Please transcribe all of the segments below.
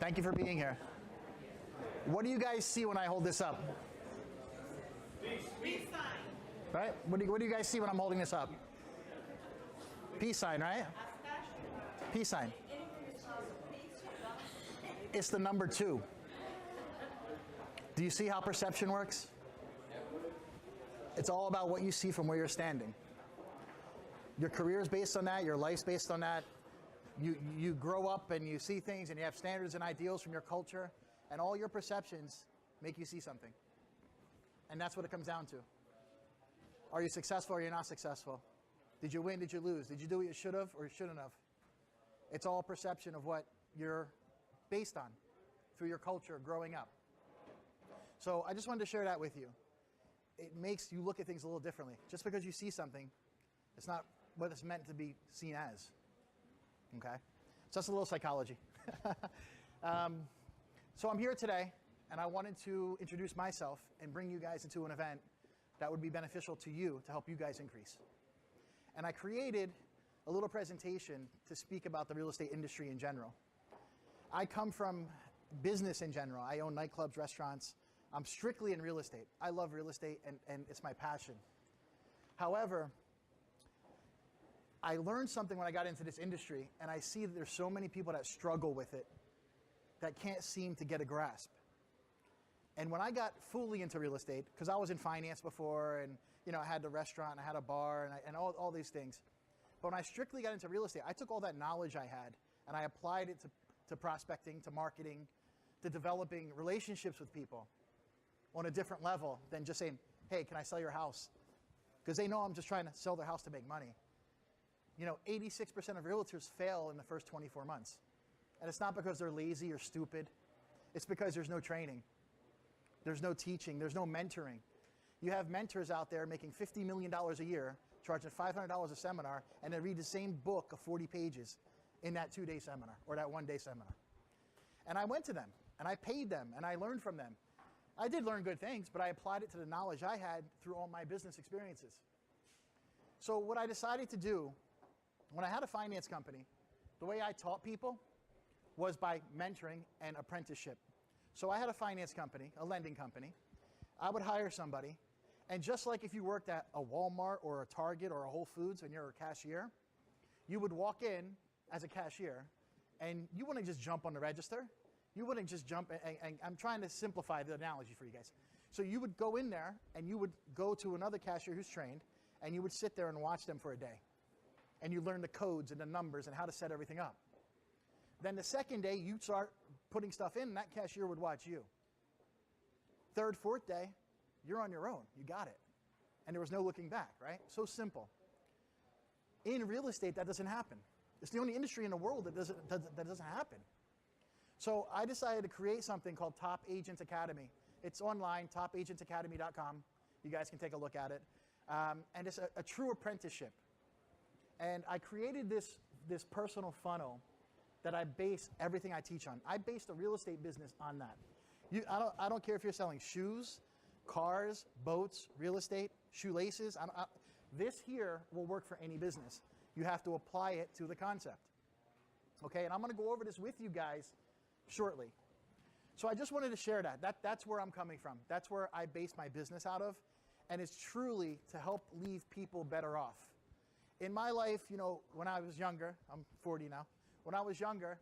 Thank you for being here. What do you guys see when I hold this up? Peace sign. Right? What do you guys see when I'm holding this up? Peace sign, right? Peace sign. It's the number 2. Do you see how perception works? It's all about what you see from where you're standing. Your career is based on that. Your life's based on that. You grow up and you see things and you have standards and ideals from your culture, and all your perceptions make you see something. And that's what it comes down to. Are you successful or are you not successful? Did you win? Did you lose? Did you do what you should have or you shouldn't have? It's all perception of what you're based on through your culture growing up. So I just wanted to share that with you. It makes you look at things a little differently. Just because you see something, it's not what it's meant to be seen as. Okay? So that's a little psychology. So I'm here today, and I wanted to introduce myself and bring you guys into an event that would be beneficial to you to help you guys increase. And I created a little presentation to speak about the real estate industry in general. I come from business in general. I own nightclubs, restaurants. I'm strictly in real estate. I love real estate, and it's my passion. However, I learned something when I got into this industry, and I see that there's so many people that struggle with it that can't seem to get a grasp. And when I got fully into real estate, because I was in finance before, and I had the restaurant, and I had a bar, and all these things. But when I strictly got into real estate, I took all that knowledge I had, and I applied it to prospecting, to marketing, to developing relationships with people on a different level than just saying, hey, can I sell your house? Because they know I'm just trying to sell their house to make money. 86% of realtors fail in the first 24 months. And it's not because they're lazy or stupid. It's because there's no training. There's no teaching. There's no mentoring. You have mentors out there making $50 million a year, charging $500 a seminar, and they read the same book of 40 pages in that 2-day seminar or that 1-day seminar. And I went to them, and I paid them, and I learned from them. I did learn good things, but I applied it to the knowledge I had through all my business experiences. So what I decided to do, when I had a finance company, the way I taught people was by mentoring and apprenticeship. So I had a finance company, a lending company. I would hire somebody, and just like if you worked at a Walmart or a Target or a Whole Foods and you're a cashier, you would walk in as a cashier, and you wouldn't just jump on the register. You wouldn't just jump, and I'm trying to simplify the analogy for you guys. So you would go in there, and you would go to another cashier who's trained, and you would sit there and watch them for a day. And you learn the codes and the numbers and how to set everything up. Then the second day, you start putting stuff in, and that cashier would watch you. Third, fourth day, you're on your own. You got it. And there was no looking back, right? So simple. In real estate, that doesn't happen. It's the only industry in the world that doesn't happen. So I decided to create something called Top Agent Academy. It's online, topagentacademy.com. You guys can take a look at it. And it's a true apprenticeship. And I created this personal funnel that I base everything I teach on. I based a real estate business on that. I don't care if you're selling shoes, cars, boats, real estate, shoelaces. This here will work for any business. You have to apply it to the concept. Okay, and I'm going to go over this with you guys shortly. So I just wanted to share that. That's where I'm coming from. That's where I base my business out of. And it's truly to help leave people better off. In my life, when I was younger, I'm 40 now. When I was younger,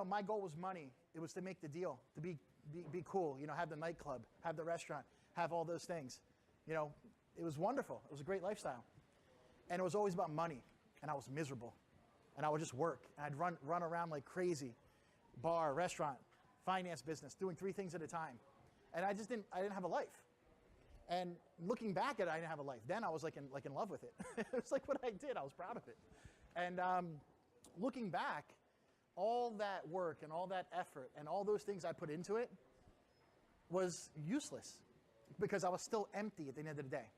my goal was money. It was to make the deal, to be cool, have the nightclub, have the restaurant, have all those things. It was wonderful. It was a great lifestyle. And it was always about money, and I was miserable. And I would just work, and I'd run around like crazy, bar, restaurant, finance business, doing 3 things at a time. And I didn't have a life. And looking back at it, I didn't have a life. Then I was like in love with it. It was like what I did. I was proud of it. And looking back, all that work and all that effort and all those things I put into it was useless because I was still empty at the end of the day.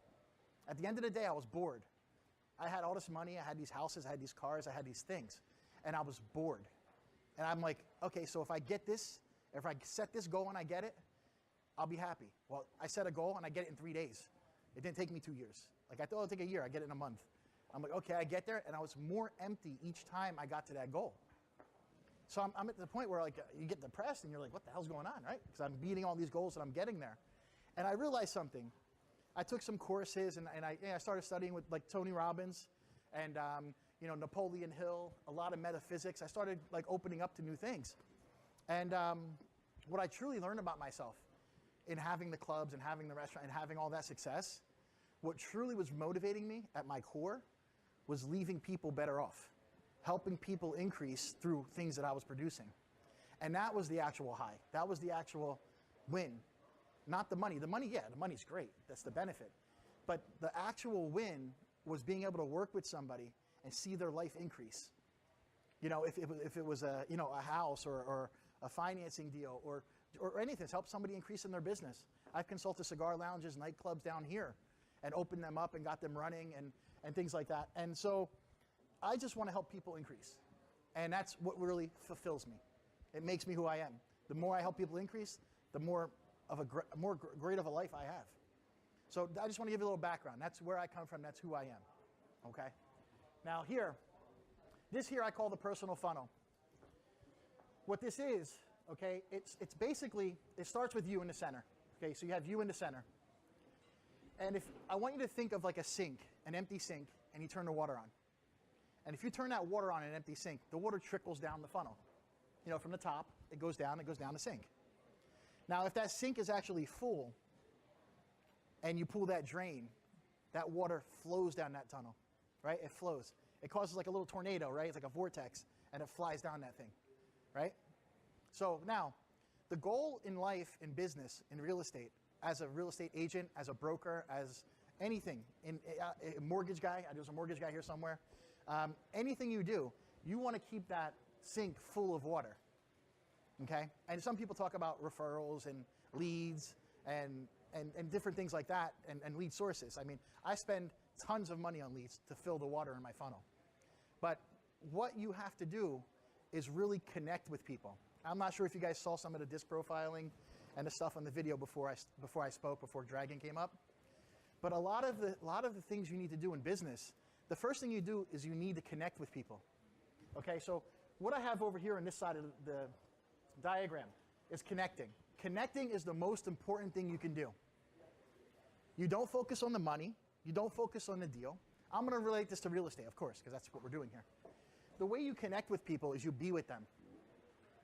At the end of the day, I was bored. I had all this money. I had these houses. I had these cars. I had these things. And I was bored. And I'm like, okay, so if I get this, if I set this goal and I get it, I'll be happy. Well, I set a goal and I get it in 3 days. It didn't take me 2 years. Like I thought it'll take a year. I get it in a month. I'm like, okay, I get there. And I was more empty each time I got to that goal. So I'm at the point where like you get depressed and you're like, what the hell's going on, right? Because I'm beating all these goals and I'm getting there. And I realized something. I took some courses and I started studying with like Tony Robbins and Napoleon Hill, a lot of metaphysics. I started like opening up to new things. And what I truly learned about myself in having the clubs and having the restaurant and having all that success, what truly was motivating me at my core was leaving people better off, helping people increase through things that I was producing. And that was the actual high. That was the actual win. Not the money. The money, yeah, the money's great. That's the benefit. But the actual win was being able to work with somebody and see their life increase. You know, if it was a house or a financing deal or anything, to help somebody increase in their business. I've consulted cigar lounges, nightclubs down here and opened them up and got them running and things like that. And so I just want to help people increase. And that's what really fulfills me. It makes me who I am. The more I help people increase, the more great of a life I have. So I just want to give you a little background. That's where I come from. That's who I am. Okay? Now this here I call the personal funnel. What this is, okay, it's basically, it starts with you in the center. Okay, so you have you in the center. And if I want you to think of like a sink, an empty sink, and you turn the water on. And if you turn that water on in an empty sink, the water trickles down the funnel. You know, from the top, it goes down the sink. Now, if that sink is actually full and you pull that drain, that water flows down that tunnel, right? It flows. It causes like a little tornado, right? It's like a vortex, and it flies down that thing, right? So now, the goal in life, in business, in real estate, as a real estate agent, as a broker, as anything, a mortgage guy, there's a mortgage guy here somewhere, anything you do, you want to keep that sink full of water, okay? And some people talk about referrals and leads and different things like that and lead sources. I mean, I spend tons of money on leads to fill the water in my funnel. But what you have to do is really connect with people. I'm not sure if you guys saw some of the disc profiling and the stuff on the video before I spoke, before Dragon came up. But a lot of the things you need to do in business, the first thing you do is you need to connect with people. Okay, so what I have over here on this side of the diagram is connecting. Connecting is the most important thing you can do. You don't focus on the money. You don't focus on the deal. I'm going to relate this to real estate, of course, because that's what we're doing here. The way you connect with people is you be with them.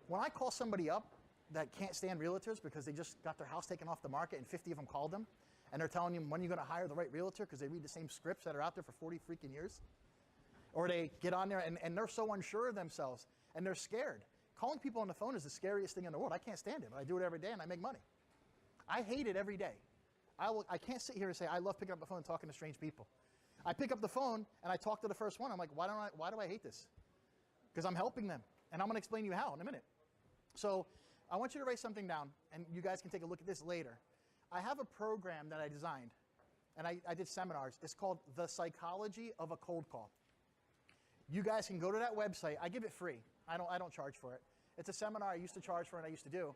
When I call somebody up that can't stand realtors because they just got their house taken off the market and 50 of them called them, and they're telling you when you're going to hire the right realtor because they read the same scripts that are out there for 40 freaking years, or they get on there and they're so unsure of themselves and they're scared. Calling people on the phone is the scariest thing in the world. I can't stand it, but I do it every day and I make money. I hate it every day. I can't sit here and say I love picking up the phone and talking to strange people. I pick up the phone and I talk to the first one. I'm like, why do I hate this? Because I'm helping them, and I'm going to explain to you how in a minute. So I want you to write something down, and you guys can take a look at this later. I have a program that I designed, and I did seminars. It's called The Psychology of a Cold Call. You guys can go to that website. I give it free. I don't charge for it. It's a seminar I used to charge for and I used to do,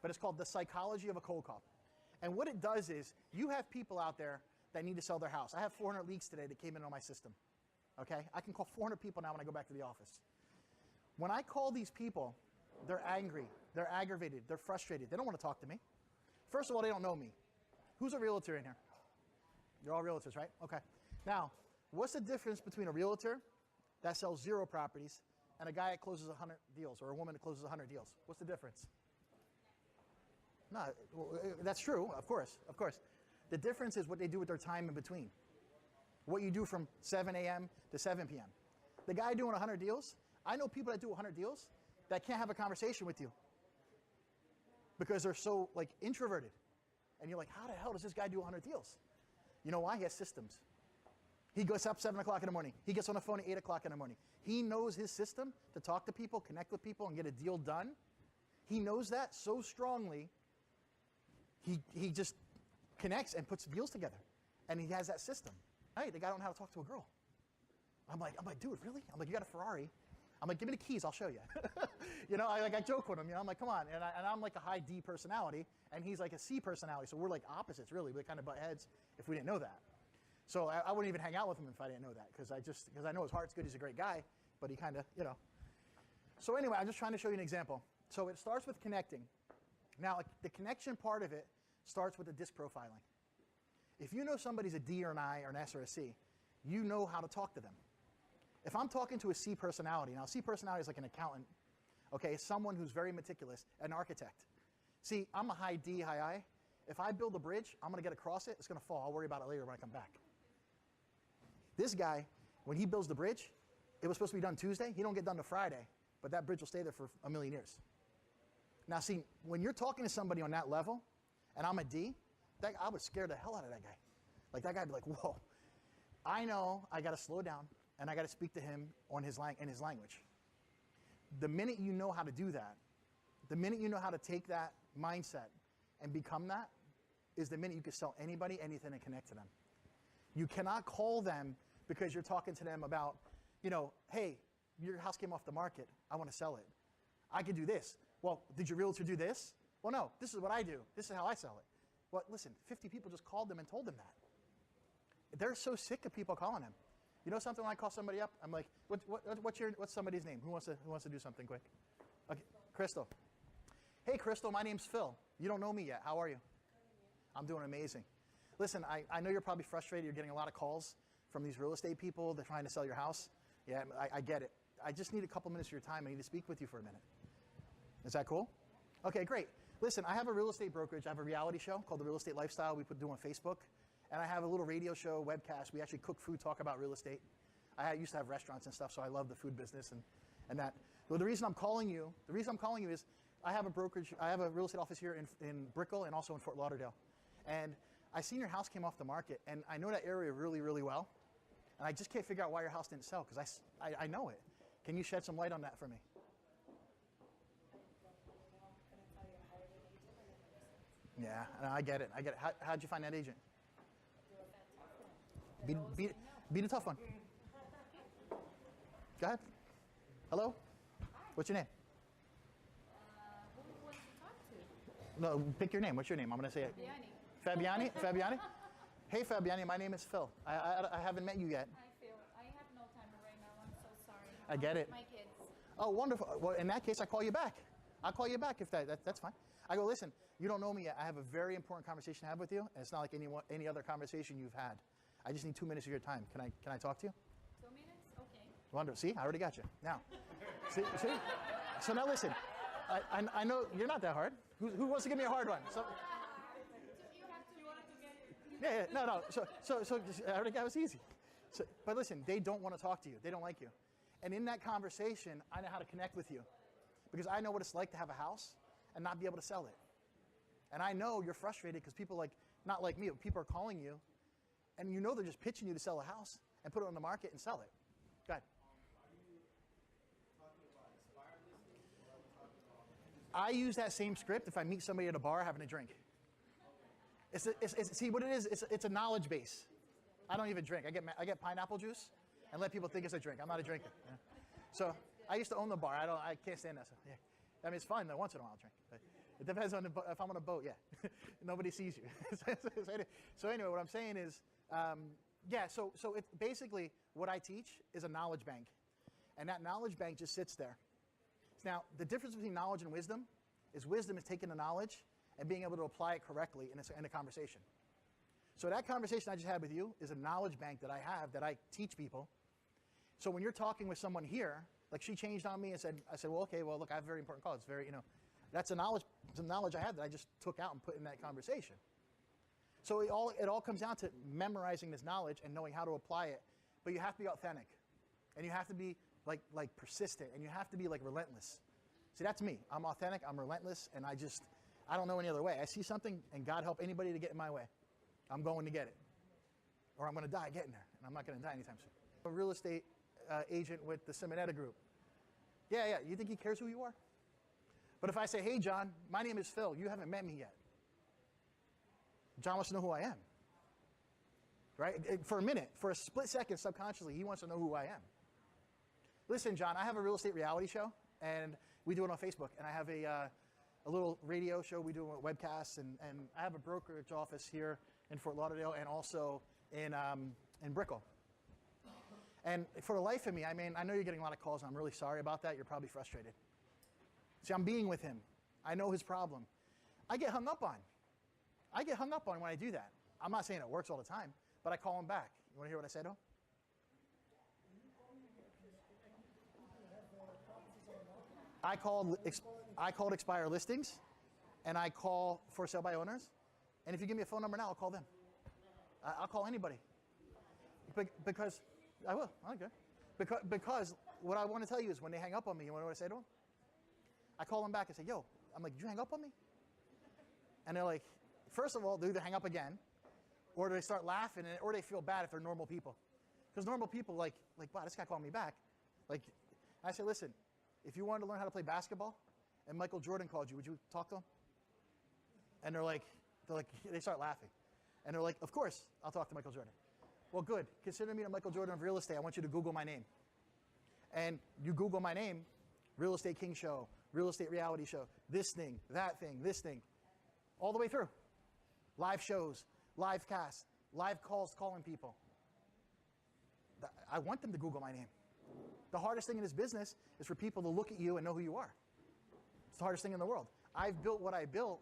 but it's called The Psychology of a Cold Call. And what it does is you have people out there that need to sell their house. I have 400 leads today that came in on my system. Okay? I can call 400 people now when I go back to the office. When I call these people, they're angry, they're aggravated, they're frustrated. They don't want to talk to me. First of all, they don't know me. Who's a realtor in here? You're all realtors, right? Okay. Now, what's the difference between a realtor that sells 0 properties and a guy that closes 100 deals, or a woman that closes 100 deals? What's the difference? No, that's true, of course. The difference is what they do with their time in between. What you do from 7 a.m. to 7 p.m. The guy doing 100 deals, I know people that do 100 deals that can't have a conversation with you because they're so like introverted. And you're like, how the hell does this guy do 100 deals? You know why? He has systems. He gets up 7 o'clock in the morning. He gets on the phone at 8 o'clock in the morning. He knows his system to talk to people, connect with people, and get a deal done. He knows that so strongly, he just connects and puts deals together. And he has that system. Hey, the guy don't know how to talk to a girl. I'm like, dude, really? I'm like, you got a Ferrari? I'm like, give me the keys, I'll show you. You know, I joke with him, you know, I'm like, come on. And I'm like a high D personality, and he's like a C personality. So we're like opposites, really. We kind of butt heads if we didn't know that. So I wouldn't even hang out with him if I didn't know that, because I know his heart's good, he's a great guy, but he kind of, you know. So anyway, I'm just trying to show you an example. So it starts with connecting. Now, the connection part of it starts with the disc profiling. If you know somebody's a D or an I or an S or a C, you know how to talk to them. If I'm talking to a C personality, now C personality is like an accountant, okay, someone who's very meticulous, an architect. See, I'm a high D, high I. If I build a bridge, I'm going to get across it, it's going to fall. I'll worry about it later when I come back. This guy, when he builds the bridge, it was supposed to be done Tuesday. He don't get done to Friday, but that bridge will stay there for a million years. Now, see, when you're talking to somebody on that level, and I'm a D, I would scare the hell out of that guy. Like, that guy would be like, whoa. I know I got to slow down, and I got to speak to him in his language. The minute you know how to do that, the minute you know how to take that mindset and become that, is the minute you can sell anybody, anything, and connect to them. You cannot call them because you're talking to them about, you know, hey, your house came off the market. I want to sell it. I can do this. Well, did your realtor do this? Well, no, this is what I do. This is how I sell it. Well, listen, 50 people just called them and told them that. They're so sick of people calling them. You know something when I call somebody up? I'm like, what's somebody's name? Who wants to do something quick? Okay, Crystal. Hey, Crystal, my name's Phil. You don't know me yet. How are you? I'm doing amazing. Listen, I know you're probably frustrated. You're getting a lot of calls from these real estate people. They're trying to sell your house. Yeah, I get it. I just need a couple minutes of your time. I need to speak with you for a minute. Is that cool? Okay, great. Listen, I have a real estate brokerage. I have a reality show called The Real Estate Lifestyle we do on Facebook. And I have a little radio show, webcast. We actually cook food, talk about real estate. I used to have restaurants and stuff, so I love the food business and that. Well, the reason I'm calling you is I have a brokerage. I have a real estate office here in Brickell and also in Fort Lauderdale. And I seen your house came off the market, and I know that area really, really well. And I just can't figure out why your house didn't sell, because I know it. Can you shed some light on that for me? Yeah, no, I get it. How'd you find that agent? Be the tough one. Go ahead. Hello? Hi. What's your name? Who wants to talk to? No, pick your name. What's your name? I'm going to say it. Fabiani. Fabiani? Hey, Fabiani, my name is Phil. I haven't met you yet. Hi, Phil. I have no time right now. I'm so sorry. I get it. My kids. Oh, wonderful. Well, in that case, I call you back. I'll call you back if that's fine. I go, listen, you don't know me yet. I have a very important conversation to have with you, and it's not like any other conversation you've had. I just need 2 minutes of your time. Can I talk to you? 2 minutes? Okay. Wonderful. See, I already got you. Now, see? So now listen, I know you're not that hard. Who wants to give me a hard one? So, yeah, no. So I already got it was easy. So, but listen, they don't want to talk to you. They don't like you. And in that conversation, I know how to connect with you, because I know what it's like to have a house and not be able to sell it. And I know you're frustrated because people not like me, but people are calling you, and you know they're just pitching you to sell a house and put it on the market and sell it. Go ahead. I use that same script if I meet somebody at a bar having a drink. See what it is? It's a knowledge base. I don't even drink. I get pineapple juice and let people think it's a drink. I'm not a drinker. Yeah. So I used to own the bar. I can't stand that stuff. Yeah. I mean, it's fun though. Once in a while I'll drink. But it depends on if I'm on a boat. Yeah, nobody sees you. So anyway, what I'm saying is, yeah. So it's basically what I teach is a knowledge bank, and that knowledge bank just sits there. Now, the difference between knowledge and wisdom is taking the knowledge and being able to apply it correctly in a conversation. So that conversation I just had with you is a knowledge bank that I have that I teach people. So when you're talking with someone here, like she changed on me and I said, well, okay, well, look, I have a very important call. It's very, that's some knowledge I had that I just took out and put in that conversation. So it all comes down to memorizing this knowledge and knowing how to apply it. But you have to be authentic, and you have to be like persistent, and you have to be like relentless. See, that's me. I'm authentic, I'm relentless, and I don't know any other way. I see something, and God help anybody to get in my way. I'm going to get it. Or I'm going to die getting there, and I'm not going to die anytime soon. A real estate agent with the Simonetta group. Yeah, you think he cares who you are? But if I say, hey, John, my name is Phil, you haven't met me yet. John wants to know who I am. Right? For a minute, for a split second, subconsciously, he wants to know who I am. Listen, John, I have a real estate reality show, and we do it on Facebook. And I have a little radio show. We do webcasts, and I have a brokerage office here in Fort Lauderdale and also in Brickell. And for the life of me, I mean, I know you're getting a lot of calls, and I'm really sorry about that. You're probably frustrated. See, I'm being with him. I know his problem. I get hung up on. I get hung up on when I do that. I'm not saying it works all the time, but I call him back. You want to hear what I say to him? I called expire listings, and I call for sale by owners. And if you give me a phone number now, I'll call them. I'll call anybody. Because I will. Okay. Because what I want to tell you is when they hang up on me, you want to know what I say to them? I call them back and say, yo, I'm like, did you hang up on me? And they're like, first of all, they either hang up again, or they start laughing, or they feel bad if they're normal people. Because normal people like, wow, this guy called me back. Like, I say, listen, if you wanted to learn how to play basketball, and Michael Jordan called you, would you talk to him? And they start laughing. And they're like, of course, I'll talk to Michael Jordan. Well, good. Consider me the Michael Jordan of real estate. I want you to Google my name. And you Google my name, Real Estate King Show, Real Estate Reality Show, this thing, that thing, this thing, all the way through. Live shows, live casts, live calls calling people. I want them to Google my name. The hardest thing in this business is for people to look at you and know who you are. It's the hardest thing in the world. I've built what I built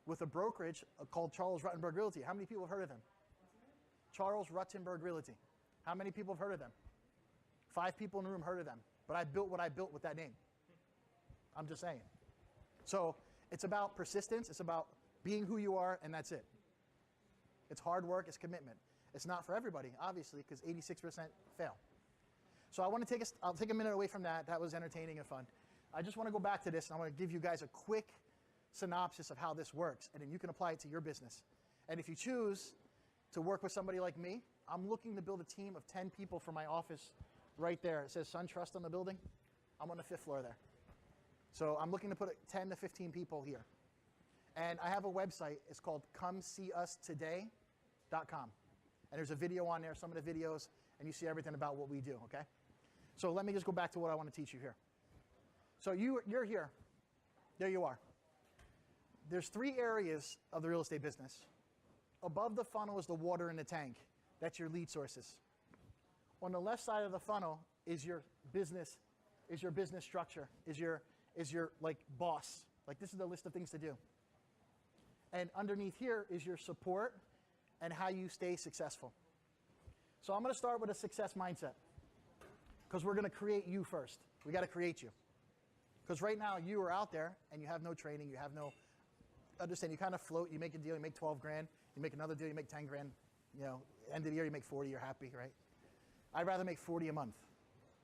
with a brokerage called Charles Ruttenberg Realty. How many people have heard of them? Charles Ruttenberg Realty. How many people have heard of them? 5 people in the room heard of them. But I built what I built with that name. I'm just saying. So it's about persistence. It's about being who you are, and that's it. It's hard work. It's commitment. It's not for everybody, obviously, because 86% fail. So I'll take a minute away from that. That was entertaining and fun. I just want to go back to this, and I want to give you guys a quick synopsis of how this works, and then you can apply it to your business. And if you choose to work with somebody like me, I'm looking to build a team of 10 people for my office right there. It says SunTrust on the building. I'm on the 5th floor there. So I'm looking to put 10 to 15 people here. And I have a website. It's called comeseeustoday.com. And there's a video on there, some of the videos, and you see everything about what we do, okay? So let me just go back to what I want to teach you here. So you're here. There you are. There's 3 areas of the real estate business. Above the funnel is the water in the tank. That's your lead sources. On the left side of the funnel is your business structure, is your like boss. Like this is the list of things to do. And underneath here is your support and how you stay successful. So I'm going to start with a success mindset because we're going to create you first. We got to create you. Because right now you are out there and you have no training, you have no understand. You kind of float. You make a deal, you make 12 grand. You make another deal, you make 10 grand. You know, end of the year you make 40. You're happy, right? I'd rather make 40 a month.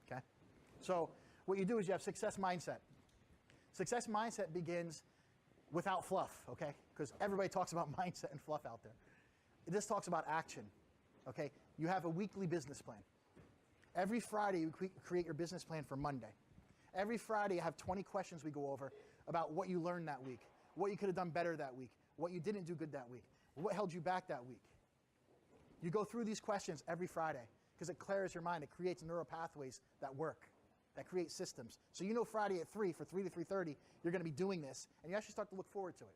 Okay. So what you do is you have success mindset. Success mindset begins without fluff. Okay, because everybody talks about mindset and fluff out there. This talks about action. Okay, you have a weekly business plan. Every Friday you create your business plan for Monday. Every Friday I have 20 questions we go over about what you learned that week, what you could have done better that week, what you didn't do good that week, what held you back that week. You go through these questions every Friday because it clears your mind. It creates neural pathways that work, that create systems. So you know Friday at 3 for 3 to 3:30, you're going to be doing this, and you actually start to look forward to it.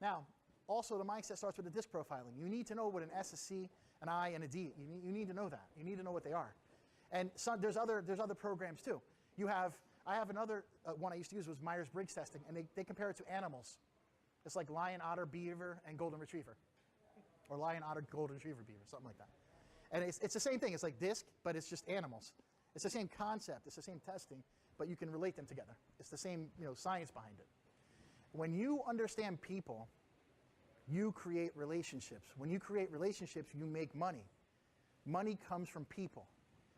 Now, also the mindset starts with the disc profiling. You need to know what an S, a C, an I, and a D. You need to know that. You need to know what they are. And there's other programs too. I have another one I used to use was Myers-Briggs testing, and they compare it to animals. It's like lion, otter, beaver, and golden retriever. Or lion, otter, golden retriever, beaver, something like that. And it's the same thing. It's like DISC, but it's just animals. It's the same concept. It's the same testing, but you can relate them together. It's the same science behind it. When you understand people, you create relationships. When you create relationships, you make money. Money comes from people.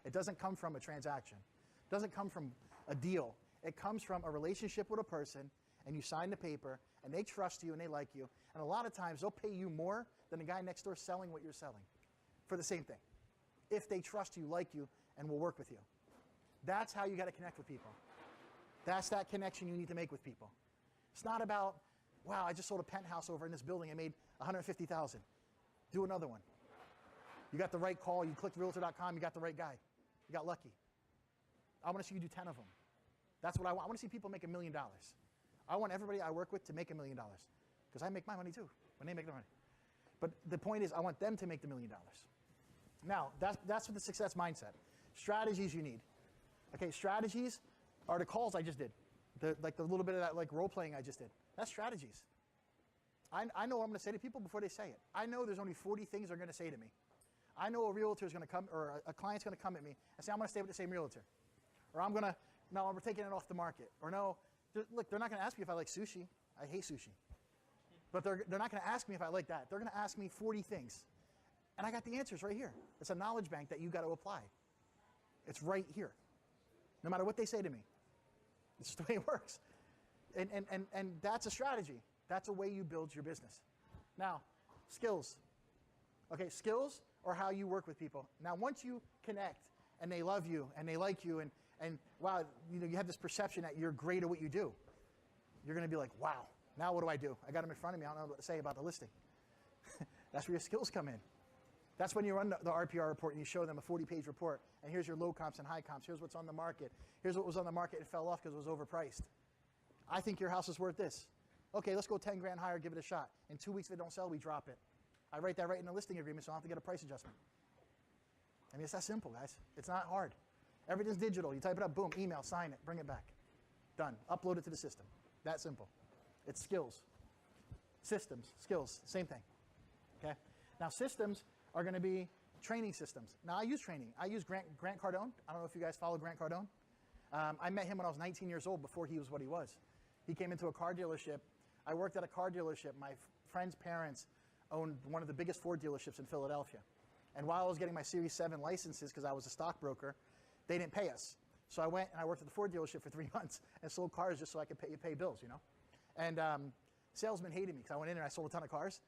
It doesn't come from a transaction. It doesn't come from a deal. It comes from a relationship with a person, and you sign the paper, and they trust you, and they like you. And a lot of times, they'll pay you more than the guy next door selling what you're selling for the same thing, if they trust you, like you, and will work with you. That's how you got to connect with people. That's that connection you need to make with people. It's not about, wow, I just sold a penthouse over in this building and made $150,000. Do another one. You got the right call. You clicked realtor.com. You got the right guy. You got lucky. I want to see you do 10 of them. That's what I want. I want to see people make $1 million. I want everybody I work with to make $1 million because I make my money too when they make their money. But the point is I want them to make the $1 million. Now, that's with the success mindset. Strategies you need. Okay, strategies are the calls I just did. The little bit of that like role playing I just did. That's strategies. I know what I'm going to say to people before they say it. I know there's only 40 things they're going to say to me. I know a realtor is going to come, or a client's going to come at me and say, I'm going to stay with the same realtor. Or I'm going to, no, we're taking it off the market. Or no, look, they're not going to ask me if I like sushi. I hate sushi. But they're not going to ask me if I like that. They're going to ask me 40 things. And I got the answers right here. It's a knowledge bank that you got to apply. It's right here. No matter what they say to me. It's just the way it works. And that's a strategy. That's a way you build your business. Now, skills. Okay, skills are how you work with people. Now, once you connect and they love you and they like you and wow, you have this perception that you're great at what you do, you're going to be like, wow, now what do? I got them in front of me. I don't know what to say about the listing. That's where your skills come in. That's when you run the RPR report and you show them a 40-page report, and here's your low comps and high comps. Here's what's on the market. Here's what was on the market and fell off because it was overpriced. I think your house is worth this. Okay, let's go 10 grand higher, give it a shot. In 2 weeks, if they don't sell, we drop it. I write that right in the listing agreement so I don't have to get a price adjustment. I mean, it's that simple, guys. It's not hard. Everything's digital. You type it up, boom, email, sign it, bring it back. Done. Upload it to the system. That simple. It's skills. Systems, skills, same thing. Okay? Now, systems are going to be training systems. Now, I use training. I use Grant Cardone. I don't know if you guys follow Grant Cardone. I met him when I was 19 years old before he was what he was. He came into a car dealership. I worked at a car dealership. My friend's parents owned one of the biggest Ford dealerships in Philadelphia. And while I was getting my Series 7 licenses, because I was a stockbroker, they didn't pay us. So I went and I worked at the Ford dealership for 3 months and sold cars just so I could pay bills, you know? And salesmen hated me because I went in there and I sold a ton of cars.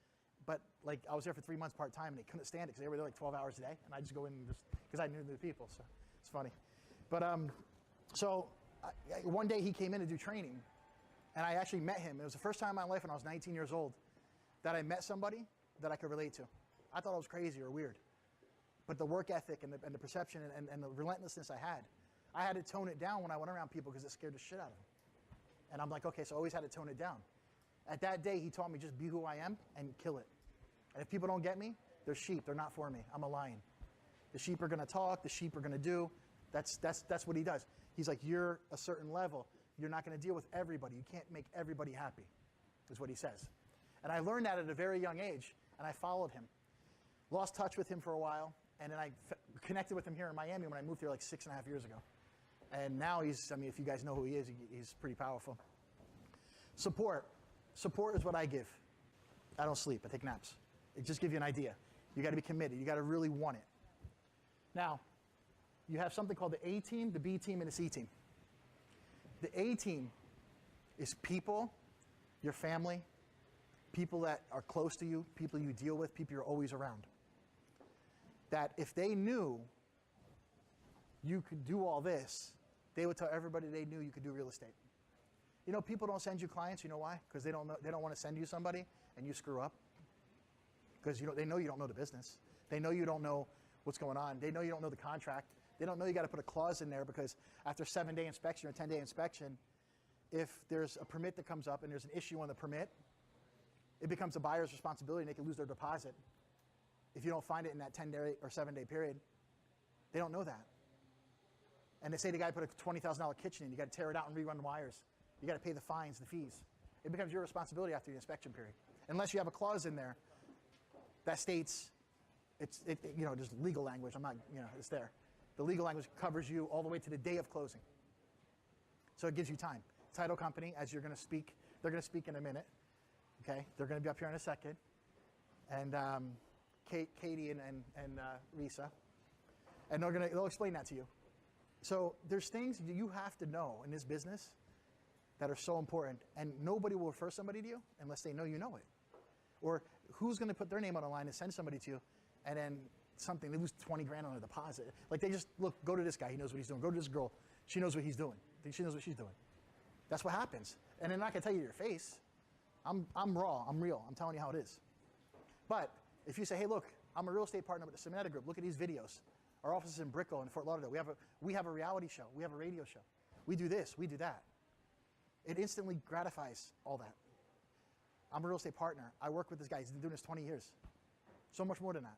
But like I was there for 3 months part-time and they couldn't stand it because they were there like 12 hours a day. And I just go in and just, because I knew the people, so it's funny. But one day he came in to do training and I actually met him. It was the first time in my life when I was 19 years old that I met somebody that I could relate to. I thought I was crazy or weird. But the work ethic and the perception and the relentlessness I had to tone it down when I went around people because it scared the shit out of them. And I'm like, okay, so I always had to tone it down. At that day, he taught me just be who I am and kill it. And if people don't get me, they're sheep. They're not for me. I'm a lion. The sheep are going to talk. The sheep are going to do. That's what he does. He's like, you're a certain level. You're not going to deal with everybody. You can't make everybody happy, is what he says. And I learned that at a very young age, and I followed him. Lost touch with him for a while, and then I connected with him here in Miami when I moved here like 6.5 years ago. And now if you guys know who he is, he's pretty powerful. Support. Support is what I give. I don't sleep. I take naps. It just gives you an idea. You got to be committed. You got to really want it. Now, you have something called the A team, the B team, and the C team. The A team is people, your family, people that are close to you, people you deal with, people you're always around. That if they knew you could do all this, they would tell everybody they knew you could do real estate. You know, people don't send you clients. You know why? Because they don't want to send you somebody and you screw up. Because they know you don't know the business. They know you don't know what's going on. They know you don't know the contract. They don't know you got to put a clause in there because after a 7-day inspection or 10-day inspection, if there's a permit that comes up and there's an issue on the permit, it becomes the buyer's responsibility and they can lose their deposit if you don't find it in that 10-day or 7-day period. They don't know that. And they say the guy put a $20,000 kitchen in. You got to tear it out and rerun the wires. You got to pay the fines, the fees. It becomes your responsibility after the inspection period. Unless you have a clause in there that states, there's legal language. It's there. The legal language covers you all the way to the day of closing. So it gives you time. Title company, as you're going to speak, they're going to speak in a minute. Okay? They're going to be up here in a second. And Katie and Risa. And they'll explain that to you. So there's things you have to know in this business that are so important, and nobody will refer somebody to you unless they know you know it. Or who's going to put their name on the line and send somebody to you, and then they lose 20 grand on a deposit. Like they just, look, go to this guy, he knows what he's doing. Go to this girl, she knows what he's doing. She knows what she's doing. That's what happens. And they're not going to tell you to your face. I'm raw, I'm real, I'm telling you how it is. But if you say, hey, look, I'm a real estate partner with the Simonetta Group. Look at these videos. Our office is in Brickell and Fort Lauderdale. We have a reality show. We have a radio show. We do this, we do that. It instantly gratifies all that. I'm a real estate partner. I work with this guy. He's been doing this 20 years. So much more than that.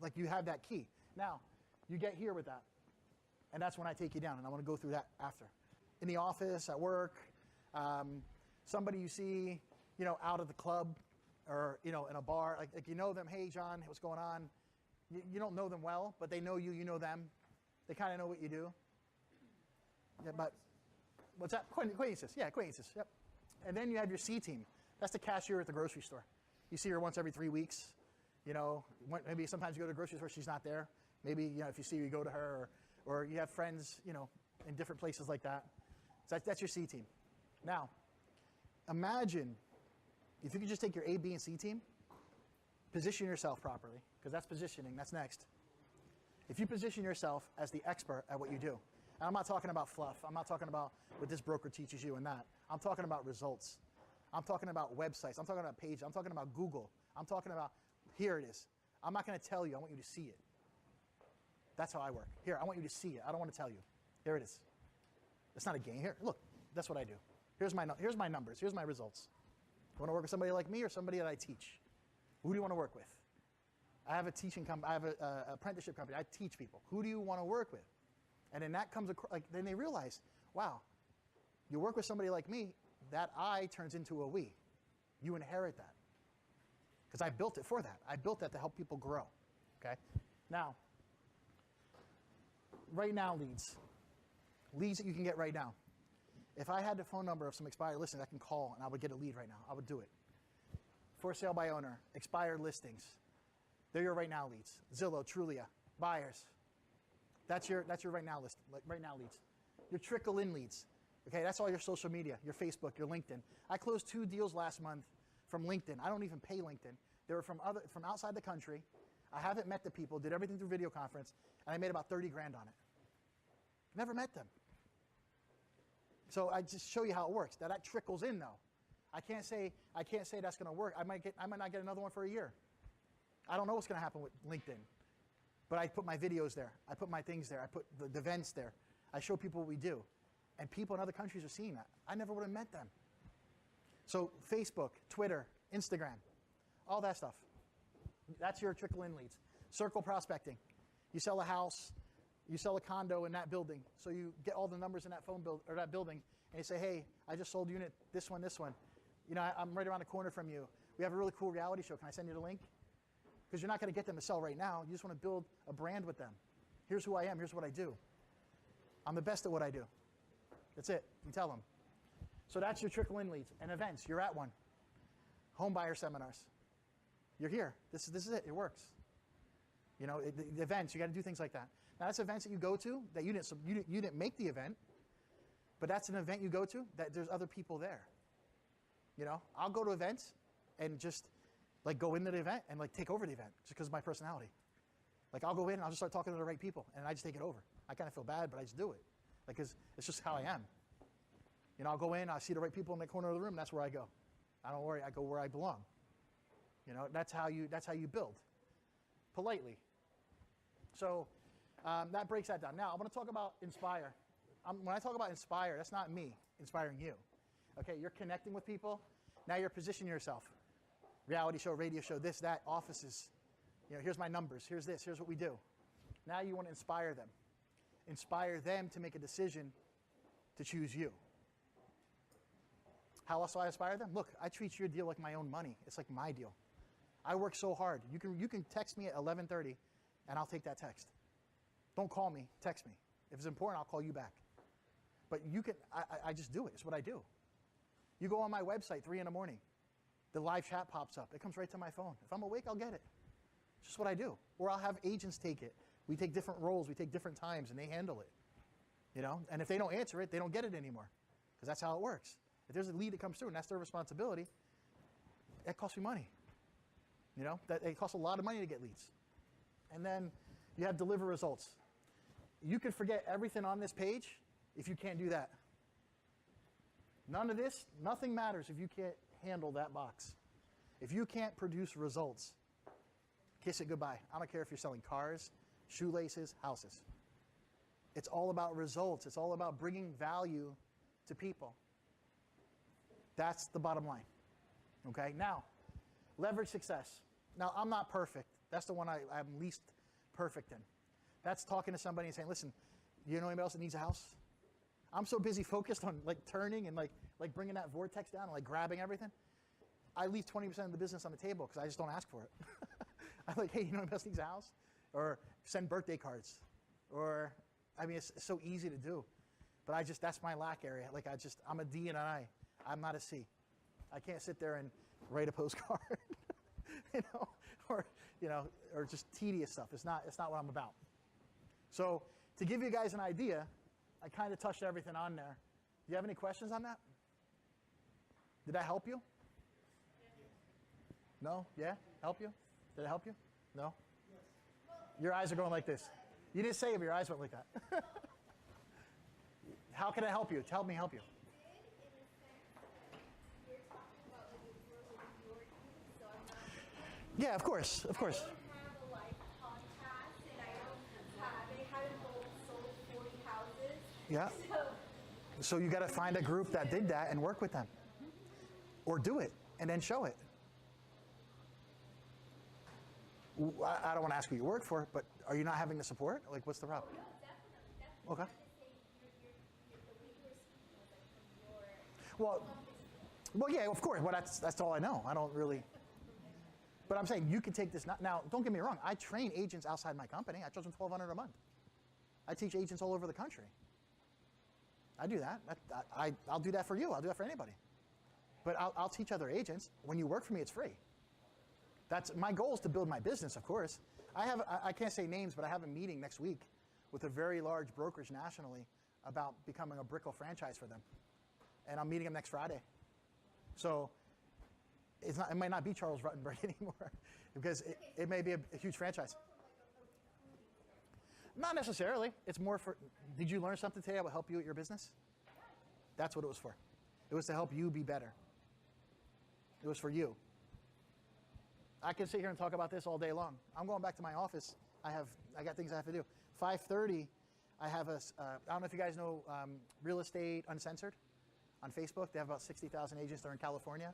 Like you have that key. Now, you get here with that. And that's when I take you down, and I want to go through that after. In the office, at work, somebody you see, out of the club or, in a bar, like you know them, hey, John, what's going on? You don't know them well, but they know you, you know them. They kind of know what you do. Yeah, but what's that? Acquaintances. Yeah, acquaintances. Yep. And then you have your C team. That's the cashier at the grocery store. You see her once every 3 weeks. Maybe sometimes you go to the grocery store, she's not there. Maybe, if you see her, you go to her, or you have friends, in different places like that. So that's your C team. Now, imagine if you could just take your A, B, and C team, position yourself properly, because that's positioning, that's next. If you position yourself as the expert at what you do, and I'm not talking about fluff, I'm not talking about what this broker teaches you and that. I'm talking about results. I'm talking about websites. I'm talking about pages. I'm talking about Google. I'm talking about, here it is. I'm not going to tell you. I want you to see it. That's how I work. Here, I want you to see it. I don't want to tell you. Here it is. It's not a game. Here, look, that's what I do. Here's my numbers. Here's my results. You want to work with somebody like me or somebody that I teach? Who do you want to work with? I have a teaching company. I have an apprenticeship company. I teach people. Who do you want to work with? And then that comes, then they realize, wow, you work with somebody like me, that I turns into a we. You inherit that. Because I built it for that. I built that to help people grow. Okay? Now, right now leads. Leads that you can get right now. If I had the phone number of some expired listings, I can call and I would get a lead right now. I would do it. For sale by owner, expired listings. They're your right now leads. Zillow, Trulia, buyers. That's your right now list, like right now leads. Your trickle in leads. Okay, that's all your social media, your Facebook, your LinkedIn. I closed 2 deals last month from LinkedIn. I don't even pay LinkedIn. They were from outside the country. I haven't met the people, did everything through video conference, and I made about 30 grand on it. Never met them. So I just show you how it works. That trickles in though. I can't say that's going to work. I might not get another one for a year. I don't know what's going to happen with LinkedIn. But I put my videos there. I put my things there. I put the events there. I show people what we do. And people in other countries are seeing that. I never would have met them. So Facebook, Twitter, Instagram, all that stuff. That's your trickle-in leads. Circle prospecting. You sell a house, you sell a condo in that building. So you get all the numbers in that that building, and you say, hey, I just sold unit this one. I'm right around the corner from you. We have a really cool reality show. Can I send you the link? Because you're not going to get them to sell right now. You just want to build a brand with them. Here's who I am. Here's what I do. I'm the best at what I do. That's it. You tell them. So that's your trickle-in leads. And events. You're at one. Home buyer seminars. You're here. This is it. It works. The events. You got to do things like that. Now that's events that you go to that you didn't make the event, but that's an event you go to that there's other people there. I'll go to events and just go into the event and take over the event just because of my personality. I'll go in and I'll just start talking to the right people and I just take it over. I kind of feel bad, but I just do it. Because it's just how I am. I'll go in, I see the right people in the corner of the room, that's where I go. I don't worry, I go where I belong. That's how you build. Politely. So that breaks that down. Now, I want to talk about inspire. When I talk about inspire, that's not me inspiring you. Okay, you're connecting with people. Now you're positioning yourself. Reality show, radio show, this, that, offices. Here's my numbers. Here's this. Here's what we do. Now you want to inspire them. Inspire them to make a decision to choose you. How else do I inspire them? Look, I treat your deal like my own money. It's like my deal. I work so hard. You can text me at 11:30, and I'll take that text. Don't call me. Text me. If it's important, I'll call you back. But you can. I just do it. It's what I do. You go on my website 3 in the morning. The live chat pops up. It comes right to my phone. If I'm awake, I'll get it. It's just what I do. Or I'll have agents take it. We take different roles. We take different times, and they handle it. And if they don't answer it, they don't get it anymore. Because that's how it works. If there's a lead that comes through, and that's their responsibility, that costs me money. It costs a lot of money to get leads. And then you have deliver results. You can forget everything on this page if you can't do that. None of this, nothing matters if you can't handle that box. If you can't produce results, kiss it goodbye. I don't care if you're selling cars, shoelaces, houses. It's all about results. It's all about bringing value to people. That's the bottom line. Okay? Now, leverage success. Now, I'm not perfect. That's the one I'm least perfect in. That's talking to somebody and saying, listen, You know anybody else that needs a house? I'm so busy focused on like turning and like bringing that vortex down and like grabbing everything. I leave 20% of the business on the table because I just don't ask for it. I'm like, hey, you know anybody else needs a house? Or send birthday cards. Or, I mean, it's so easy to do. But that's my lack area. Like I'm a D and an I. I'm not a C. I can't sit there and write a postcard, or just tedious stuff. It's not what I'm about. So to give you guys an idea, I kind of touched everything on there. Do you have any questions on that? Did that help you? No? Yeah? Help you? Did it help you? No? Your eyes are going like this. You didn't say it, but your eyes went like that. How can I help you? Help me help you. Yeah, of course. I don't have a life podcast, and they haven't sold 40 houses. Yeah. So you got to find a group that did that and work with them. Or do it and then show it. I don't want to ask who you work for, but are you not having the support? Like, what's the problem? No, definitely. Okay. Well, yeah, of course. Well, that's all I know. I don't really. But I'm saying you can take this. Now, don't get me wrong. I train agents outside my company. I charge them $1,200 a month. I teach agents all over the country. I do that. I'll do that for you. I'll do that for anybody. But I'll teach other agents. When you work for me, it's free. That's my goal is to build my business, of course. I can't say names, but I have a meeting next week with a very large brokerage nationally about becoming a Brickell franchise for them. And I'm meeting them next Friday. So it might not be Charles Ruttenberg anymore because it may be a huge franchise. Not necessarily. It's more for, did you learn something today that will help you at your business? That's what it was for. It was to help you be better. It was for you. I can sit here and talk about this all day long. I'm going back to my office. I got things I have to do. 5:30, I have I don't know if you guys know Real Estate Uncensored on Facebook. They have about 60,000 agents. They're in California.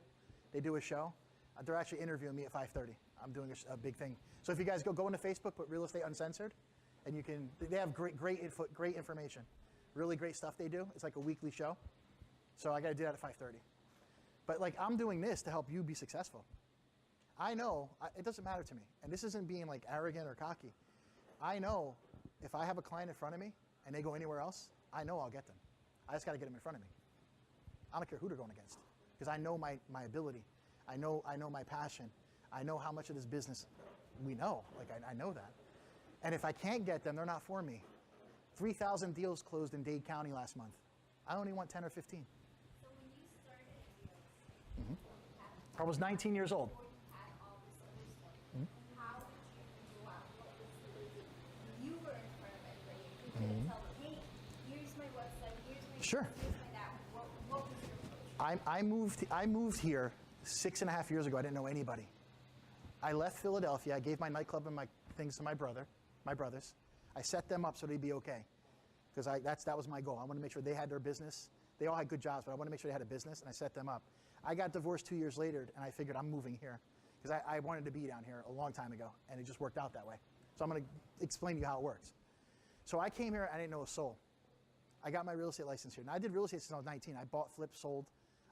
They do a show. They're actually interviewing me at 5:30. I'm doing a big thing. So if you guys go into Facebook, put Real Estate Uncensored, and they have great information. Really great stuff they do. It's like a weekly show. So I got to do that at 5:30. But like I'm doing this to help you be successful. I know, it doesn't matter to me. And this isn't being like arrogant or cocky. I know if I have a client in front of me and they go anywhere else, I know I'll get them. I just got to get them in front of me. I don't care who they're going against because I know my ability. I know my passion. I know how much of this business we know. Like I know that. And if I can't get them, they're not for me. 3,000 deals closed in Dade County last month. I only want 10 or 15. So when you started deals, I was 19 years old. how did you figure out what was the way you were in front of everybody? You couldn't tell them, hey, here's my website, here's my Sure. this, here's my that. What was your approach? I moved here 6.5 years ago. I didn't know anybody. I left Philadelphia. I gave my nightclub and my things to my brothers. I set them up so they'd be okay, because that was my goal. I wanted to make sure they had their business. They all had good jobs, but I wanted to make sure they had a business, and I set them up. I got divorced 2 years later, and I figured I'm moving here because I wanted to be down here a long time ago, and it just worked out that way. So I'm going to explain to you how it works. So I came here. I didn't know a soul. I got my real estate license here. Now, I did real estate since I was 19. I bought, flipped, sold.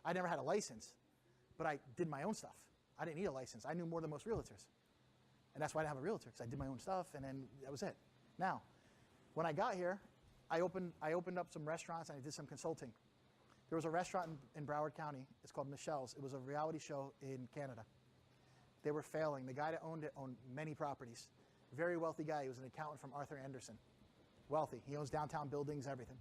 I never had a license, but I did my own stuff. I didn't need a license. I knew more than most realtors. And that's why I didn't have a realtor, because I did my own stuff, and then that was it. Now, when I got here, I opened up some restaurants, and I did some consulting. There was a restaurant in Broward County. It's called Michelle's. It was a reality show in Canada. They were failing. The guy that owned it owned many properties. Very wealthy guy. He was an accountant from Arthur Anderson. Wealthy. He owns downtown buildings, everything.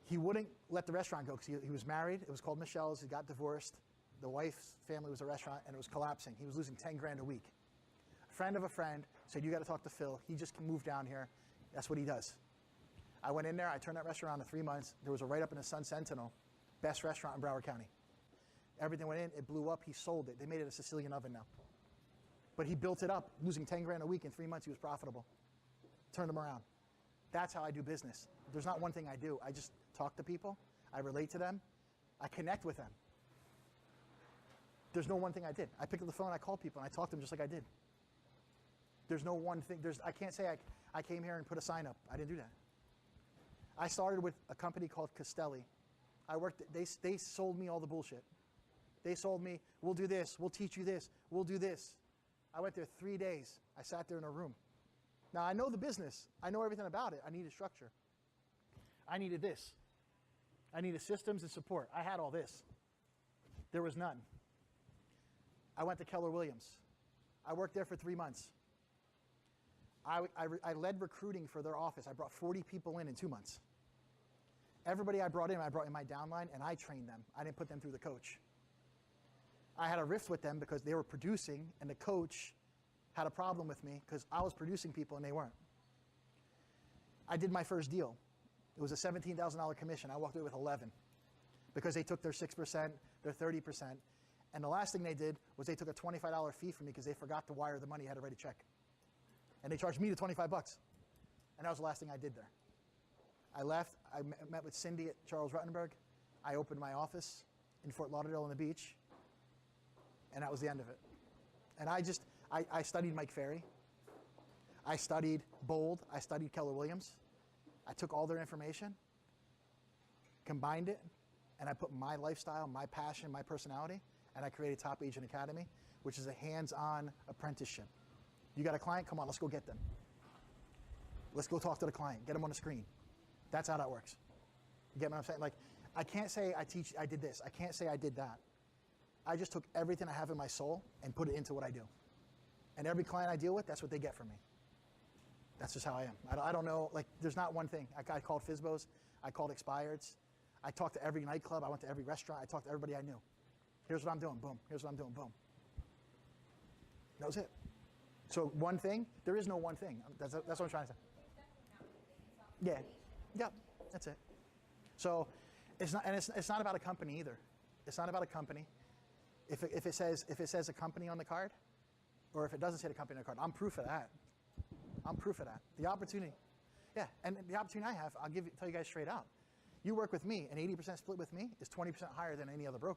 He wouldn't let the restaurant go because he was married. It was called Michelle's. He got divorced. The wife's family was a restaurant, and it was collapsing. He was losing 10 grand a week. A friend of a friend said, you got to talk to Phil. He just moved down here. That's what he does. I went in there. I turned that restaurant on in 3 months. There was a write-up in the Sun Sentinel, best restaurant in Broward County. Everything went in. It blew up. He sold it. They made it a Sicilian oven now. But he built it up, losing 10 grand a week. In 3 months, he was profitable. Turned him around. That's how I do business. There's not one thing I do. I just talk to people. I relate to them. I connect with them. There's no one thing I did. I picked up the phone. I called people, and I talked to them just like I did. There's no one thing. I can't say I came here and put a sign up. I didn't do that. I started with a company called Castelli. They sold me all the bullshit. They sold me, we'll do this, we'll teach you this, we'll do this. I went there 3 days. I sat there in a room. Now, I know the business. I know everything about it. I needed structure. I needed this. I needed systems and support. I had all this. There was none. I went to Keller Williams. I worked there for 3 months. I led recruiting for their office. I brought 40 people in 2 months. Everybody I brought in my downline, and I trained them. I didn't put them through the coach. I had a rift with them because they were producing, and the coach had a problem with me because I was producing people and they weren't. I did my first deal. It was a $17,000 commission. I walked away with 11 because they took their 6%, their 30%. And the last thing they did was they took a $25 fee from me because they forgot to wire the money. I had to write a check. And they charged me the 25 bucks. And that was the last thing I did there. I left. I met with Cindy at Charles Ruttenberg. I opened my office in Fort Lauderdale on the beach. And that was the end of it. And I studied Mike Ferry. I studied Bold. I studied Keller Williams. I took all their information, combined it, and I put my lifestyle, my passion, my personality, and I created Top Agent Academy, which is a hands-on apprenticeship. You got a client? Come on, let's go get them. Let's go talk to the client. Get them on the screen. That's how that works. You get what I'm saying? Like, I can't say I did this. I can't say I did that. I just took everything I have in my soul and put it into what I do. And every client I deal with, that's what they get from me. That's just how I am. I don't know, like, there's not one thing. I called FSBOs. I called expireds. I talked to every nightclub. I went to every restaurant. I talked to everybody I knew. Here's what I'm doing, boom. Here's what I'm doing, boom. That was it. So one thing, there is no one thing. That's what I'm trying to say. Yeah, yeah, that's it. So it's not about a company either. It's not about a company. If it says a company on the card, or if it doesn't say the company on the card, I'm proof of that. I'm proof of that. The opportunity, yeah, and the opportunity I have, tell you guys straight out. You work with me, an 80% split with me is 20% higher than any other broker.